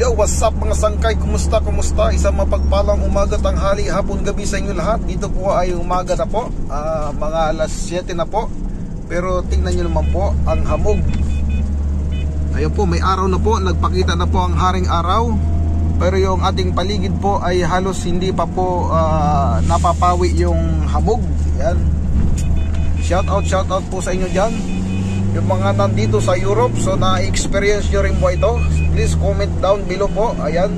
Yo, what's up mga sangkay? Kumusta? Isang mapagpalang umaga, tanghali, hapon, gabi sa inyo lahat. Dito po ay umaga na po, mga alas 7 na po. Pero tingnan nyo naman po ang hamog. Ayun po, may araw na po, nagpakita na po ang haring araw. Pero yung ating paligid po ay halos hindi pa po napapawi yung hamog. Yan. Shout out po sa inyo dyan. Yung mga nandito sa Europe, so na-experience nyo rin po ito, please comment down below po. Ayan,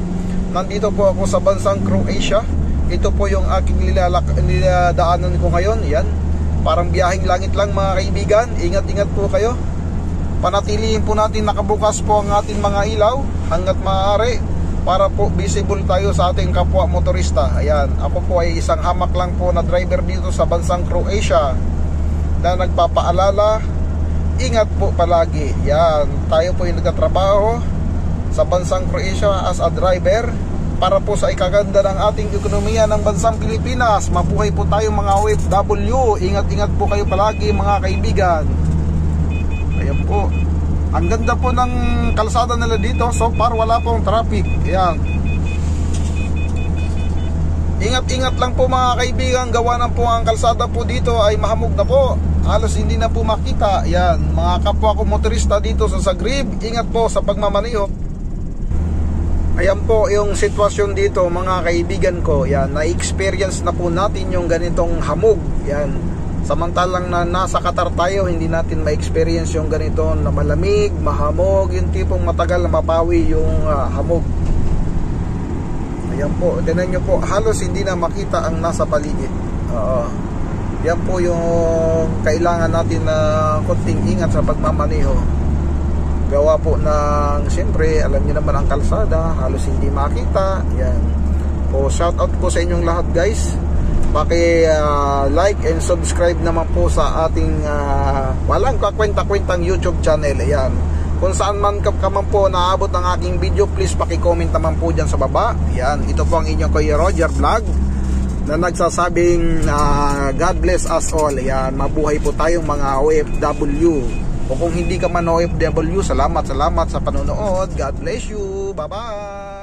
nandito po ako sa bansang Croatia. Ito po yung aking niladaanan ko ngayon. Ayan, parang biyaheng langit lang mga kaibigan. Ingat po kayo. Panatilihin po natin nakabukas po ang ating mga ilaw hanggat maaari, para po visible tayo sa ating kapwa motorista. Ayan, ako po ay isang hamak lang po na driver dito sa bansang Croatia na nagpapaalala, ingat po palagi. Yan, tayo po yung nagtatrabaho sa bansang Croatia as a driver para po sa ikaganda ng ating ekonomiya ng bansang Pilipinas. Mabuhay po tayo mga OFW. Ingat po kayo palagi mga kaibigan. Ayan po, ang ganda po ng kalsada nila dito. So far wala pong traffic. Ayan, ingat lang po mga kaibigan. Gawa na po ang kalsada po dito ay mahamog na po, halos hindi na po makita. Yan, mga kapwa ko motorista dito sa Zagreb, ingat po sa pagmamaneho. Ayan po yung sitwasyon dito mga kaibigan ko. Yan, na-experience na po natin yung ganitong hamog. Yan, samantalang na nasa Qatar tayo, hindi natin ma-experience yung ganito na malamig, mahamog, yung tipong matagal na mapawi yung hamog. Ayan po, tinan nyo po, halos hindi na makita ang nasa paligid. Yan po yung kailangan natin na konting ingat sa pagmamaneho. Gawa po ng, siyempre, alam niyo naman ang kalsada, halos hindi makita. Yan po, shout out po sa inyong lahat guys. Like and subscribe naman po sa ating walang kakwenta-kwentang YouTube channel. Ayan, kung saan man ka man po naabot ng aking video, please paki-comment naman po dyan sa baba. Yan, ito po ang inyong Kuya Roger Vlog na nagsasabing God bless us all. Yan, mabuhay po tayong mga OFW. O kung hindi ka man OFW, salamat sa panonood. God bless you. Bye bye.